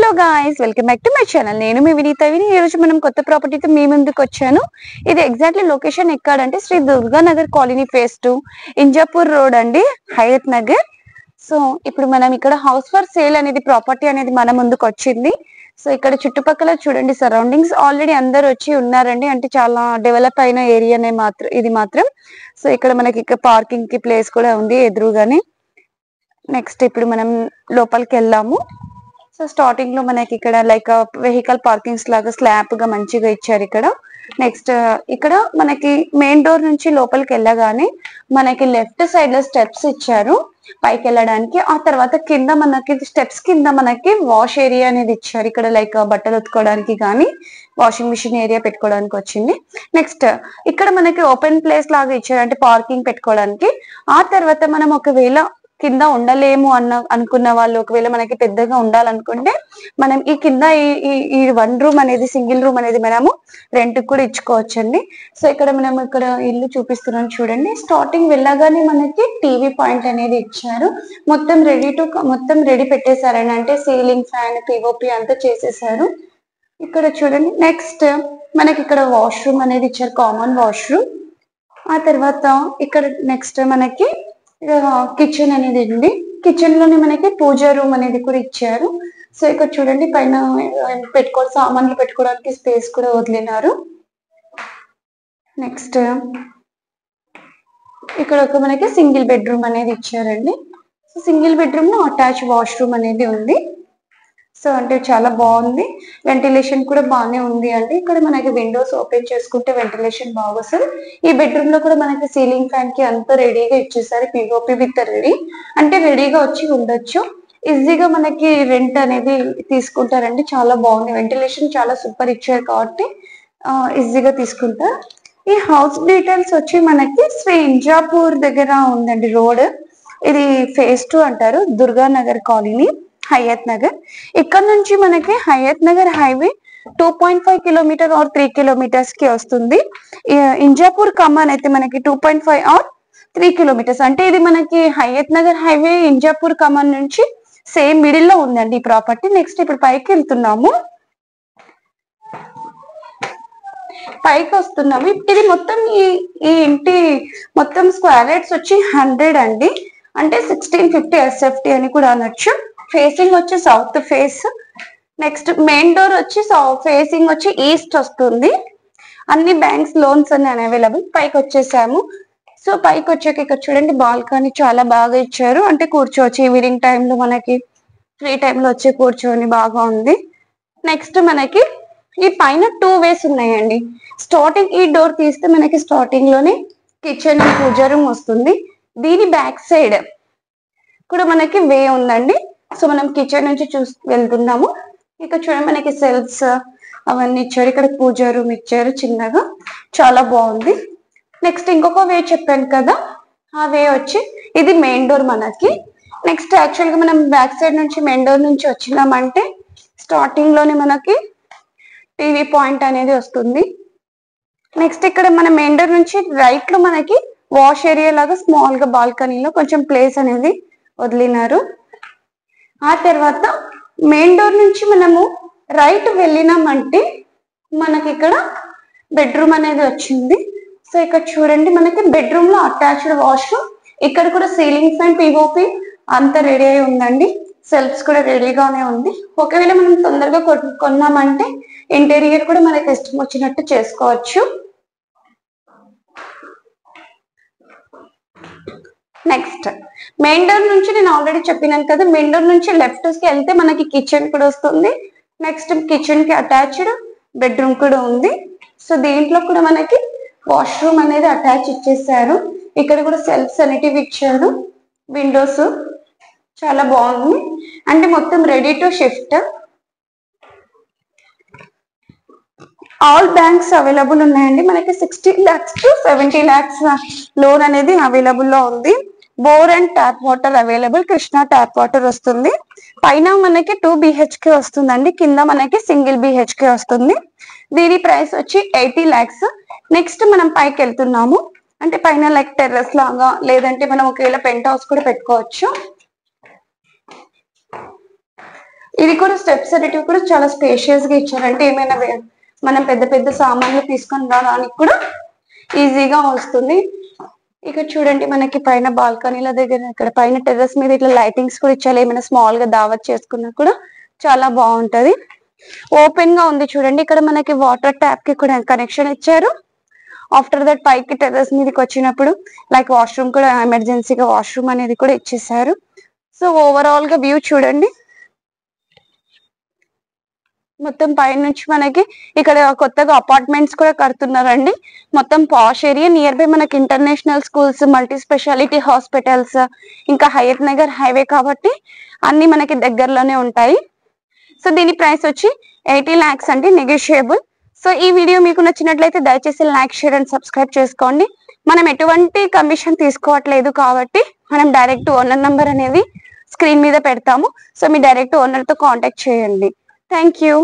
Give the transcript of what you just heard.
Hello guys, welcome back to my channel. నేను మీ వినీత. ఈ రోజు మనం కొత్త ప్రాపర్టీతో మీ ముందుకు వచ్చాను. ఇది ఎగ్జాక్ట్లీ లొకేషన్ ఎక్కడంటే Shri Durga Nagar colony phase 2 Injapur road అండి, హయత్ నగర్. సో ఇప్పుడు మనం ఇక్కడ హౌస్ ఫర్ సేల్ అనేది ప్రాపర్టీ అనేది మన ముందుకు వచ్చింది. సో ఇక్కడ చుట్టుపక్కల చూడండి, సరౌండింగ్స్ ఆల్రెడీ అందరు వచ్చి ఉన్నారండి. అంటే చాలా డెవలప్ అయిన ఏరియానే ఇది మాత్రం. సో ఇక్కడ మనకి ఇక్కడ పార్కింగ్ కి ప్లేస్ కూడా ఉంది ఎదురుగానే. నెక్స్ట్ ఇప్పుడు మనం లోపలికి వెళ్దాము. సో స్టార్టింగ్ లో మనకి ఇక్కడ లైక్ వెహికల్ పార్కింగ్స్ లాగా స్లాబ్ గా మంచిగా ఇచ్చారు ఇక్కడ. నెక్స్ట్ ఇక్కడ మనకి మెయిన్ డోర్ నుంచి లోపలికి వెళ్ళగానే మనకి లెఫ్ట్ సైడ్ లో స్టెప్స్ ఇచ్చారు పైకి వెళ్ళడానికి. ఆ తర్వాత కింద మనకి స్టెప్స్ కింద మనకి వాష్ ఏరియా అనేది ఇచ్చారు ఇక్కడ, లైక్ బట్టలు ఉతుకోవడానికి కానీ వాషింగ్ మిషన్ ఏరియా పెట్టుకోవడానికి వచ్చింది. నెక్స్ట్ ఇక్కడ మనకి ఓపెన్ ప్లేస్ లాగా ఇచ్చారు, అంటే పార్కింగ్ పెట్టుకోవడానికి. ఆ తర్వాత మనం ఒకవేళ కింద ఉండలేము అనుకున్న వాళ్ళు, ఒకవేళ మనకి పెద్దగా ఉండాలనుకుంటే మనం ఈ కింద ఈ 1 రూమ్ అనేది, సింగిల్ రూమ్ అనేది మనము రెంట్ కూడా ఇచ్చుకోవచ్చండి. సో ఇక్కడ మనం ఇక్కడ ఇల్లు చూపిస్తున్నాను చూడండి. స్టార్టింగ్ వెళ్ళగానే మనకి టీవీ పాయింట్ అనేది ఇచ్చారు. మొత్తం రెడీ పెట్టేశారండి, అంటే సీలింగ్ ఫ్యాన్ పిఓపి అంతా చేసేసారు ఇక్కడ చూడండి. నెక్స్ట్ మనకి ఇక్కడ వాష్రూమ్ అనేది ఇచ్చారు, కామన్ వాష్రూమ్. ఆ తర్వాత ఇక్కడ నెక్స్ట్ మనకి కిచెన్ అనేది ఉంది. కిచెన్ లోనే మనకి పూజా రూమ్ అనేది కూడా ఇచ్చారు. సో ఇక్కడ చూడండి పైన సామాన్లు పెట్టుకోవడానికి స్పేస్ కూడా వదిలినారు. నెక్స్ట్ ఇక్కడ ఒక మనకి సింగిల్ బెడ్రూమ్ అనేది ఇచ్చారండి. సో సింగిల్ బెడ్రూమ్ లో అటాచ్ వాష్రూమ్ అనేది ఉంది. సో అంటే చాలా బాగుంది, వెంటిలేషన్ కూడా బాగానే ఉంది అండి. ఇక్కడ మనకి విండోస్ ఓపెన్ చేసుకుంటే వెంటిలేషన్ బాగా వస్తుంది. ఈ బెడ్రూమ్ లో కూడా మనకి సీలింగ్ ఫ్యాన్ కి అంతా రెడీగా ఇచ్చేసారు, పిఓపి విత్ రెడీ, అంటే రెడీగా వచ్చి ఉండొచ్చు. ఈజీగా మనకి రెంట్ అనేది తీసుకుంటారండి. చాలా బాగుంది, వెంటిలేషన్ చాలా సూపర్ ఇచ్చారు కాబట్టి ఈజీగా తీసుకుంటారు. ఈ హౌస్ డీటెయిల్స్ వచ్చి మనకి శ్రీ ఇంజాపూర్ దగ్గర ఉందండి రోడ్. ఇది ఫేజ్ 2 అంటారు, దుర్గా నగర్ కాలనీ, హయత్ నగర్. ఇక్కడ నుంచి మనకి Hayat Nagar highway 2.5 kilometre or 3 kilometres కి వస్తుంది. ఇంజాపూర్ కమాన్ అయితే మనకి 2.5 ఆర్ 3 కిలోమీటర్స్. అంటే ఇది మనకి హయత్ నగర్ హైవే ఇంజాపూర్ కమాన్ నుంచి సేమ్ మిడిల్ లో ఉందండి ఈ ప్రాపర్టీ. నెక్స్ట్ ఇప్పుడు పైకి వెళ్తున్నాము, పైకి వస్తున్నాము. ఇది మొత్తం ఈ ఇంటి మొత్తం స్క్వేర్ యార్డ్స్ వచ్చి 100 అండి, అంటే 1650 SFT అని కూడా అనొచ్చు. ఫేసింగ్ వచ్చి south face. Next main door వచ్చి ఫేసింగ్ వచ్చి ఈస్ట్ వస్తుంది. అన్ని బ్యాంక్స్ లోన్స్ అన్ని అవైలబుల్. పైకి వచ్చేసాము. సో పైకి వచ్చాక ఇక్కడ చూడండి బాల్కనీ చాలా బాగా ఇచ్చారు, అంటే కూర్చోవచ్చు ఈవినింగ్ టైంలో, మనకి ఫ్రీ టైంలో వచ్చి కూర్చొని బాగా ఉంది. నెక్స్ట్ మనకి ఈ పైన 2 వేస్ ఉన్నాయండి. స్టార్టింగ్ ఈ డోర్ తీస్తే మనకి స్టార్టింగ్ లోనే కిచెన్ అండ్ పూజా రూమ్ వస్తుంది. దీని బ్యాక్ సైడ్ కూడా మనకి వే ఉందండి. సో మనం కిచెన్ నుంచి వెళ్తున్నాము. ఇక్కడ చూడండి మనకి సెల్ఫ్స్ అవన్నీ ఇచ్చారు, ఇక్కడ పూజా రూమ్ ఇచ్చారు చిన్నగా, చాలా బాగుంది. నెక్స్ట్ ఇంకొక వే చెప్పాను కదా, ఆ వే వచ్చి ఇది మెయిన్ డోర్ మనకి. నెక్స్ట్ యాక్చువల్ గా మనం బ్యాక్ సైడ్ నుంచి మెయిన్ డోర్ నుంచి వచ్చినామంటే స్టార్టింగ్ లోనే మనకి టీవీ పాయింట్ అనేది వస్తుంది. నెక్స్ట్ ఇక్కడ మన మెయిన్ డోర్ నుంచి రైట్ లో మనకి వాష్ ఏరియా లాగా స్మాల్ గా బాల్కనీలో కొంచెం ప్లేస్ అనేది వదిలినారు. ఆ తర్వాత మెయిన్ డోర్ నుంచి మనము రైట్ వెళ్ళినామంటే మనకి ఇక్కడ బెడ్రూమ్ అనేది వచ్చింది. సో ఇక్కడ చూడండి మనకి బెడ్రూమ్ లో అటాచ్డ్ వాష్రూమ్, ఇక్కడ కూడా సీలింగ్ ఫ్యాన్ పిఓపి అంతా రెడీ అయి ఉందండి. సెల్ఫ్స్ కూడా రెడీగానే ఉంది. ఒకవేళ మనం తొందరగా కొన్నామంటే ఇంటీరియర్ కూడా మనకి ఇష్టం వచ్చినట్టు చేసుకోవచ్చు. నెక్స్ట్ మెయిన్ డోర్ నుంచి నేను ఆల్రెడీ చెప్పినాను కదా, మెయిన్ డోర్ నుంచి లెఫ్ట్ కి వెళ్తే మనకి కిచెన్ కూడా వస్తుంది. నెక్స్ట్ కిచెన్ కి అటాచ్డ్ బెడ్రూమ్ కూడా ఉంది. సో దీంట్లో కూడా మనకి వాష్రూమ్ అనేది అటాచ్ ఇచ్చేసారు. ఇక్కడ కూడా సెల్ఫ్స్ అనేటివి ఇచ్చారు, విండోస్ చాలా బాగుంది, అంటే మొత్తం ready to shift. All banks available ఉన్నాయండి. మనకి 60 lakhs to 70 lakhs లోన్ అనేది అవైలబుల్ లో ఉంది. Bore and tap water available, Krishna tap water వస్తుంది. పైన మనకి 2 BHK వస్తుందండి, కింద మనకి సింగిల్ BHK వస్తుంది. దీని ప్రైస్ వచ్చి 80 lakhs. నెక్స్ట్ మనం పైకి వెళ్తున్నాము, అంటే పైన లైక్ టెర్రస్ లాగా, లేదంటే మనం ఒకవేళ పెంట్ హౌస్ కూడా పెట్టుకోవచ్చు. ఇది కూడా స్టెప్స్ అనేటివి కూడా చాలా స్పేషియస్ గా ఇచ్చారంటే ఏమైనా మనం పెద్ద పెద్ద సామాన్లు తీసుకొని రావడానికి కూడా ఈజీగా వస్తుంది. ఇక్కడ చూడండి మనకి పైన బాల్కనీల దగ్గర ఇక్కడ పైన టెర్రస్ మీద ఇట్లా లైటింగ్స్ కూడా ఇచ్చారు. ఏమైనా స్మాల్ గా దావత్ చేసుకున్నా కూడా చాలా బాగుంటది. ఓపెన్ గా ఉంది చూడండి. ఇక్కడ మనకి వాటర్ ట్యాప్ కి కూడా కనెక్షన్ ఇచ్చారు. ఆఫ్టర్ దట్ పైకి టెర్రస్ మీదకి వచ్చినప్పుడు లైక్ వాష్రూమ్ కూడా ఎమర్జెన్సీగా వాష్రూమ్ అనేది కూడా ఇచ్చేసారు. సో ఓవరాల్ గా వ్యూ చూడండి. మొత్తం పైనుంచి మనకి ఇక్కడ కొత్తగా అపార్ట్మెంట్స్ కూడా కడుతున్నారండి. మొత్తం పాష్ ఏరియా. నియర్ బై మనకి international schools, multi speciality hospitals, ఇంకా హయత్ నగర్ హైవే కాబట్టి అన్ని మనకి దగ్గరలోనే ఉంటాయి. సో దీని ప్రైస్ వచ్చి 80 lakhs అండి, నెగోషియబుల్. సో ఈ వీడియో మీకు నచ్చినట్లయితే దయచేసి లైక్, షేర్ అండ్ సబ్స్క్రైబ్ చేసుకోండి. మనం ఎటువంటి కమిషన్ తీసుకోవట్లేదు కాబట్టి మనం డైరెక్ట్ ఓనర్ నంబర్ అనేది స్క్రీన్ మీద పెడతాము. సో మీ డైరెక్ట్ ఓనర్ తో కాంటాక్ట్ చేయండి. Thank you.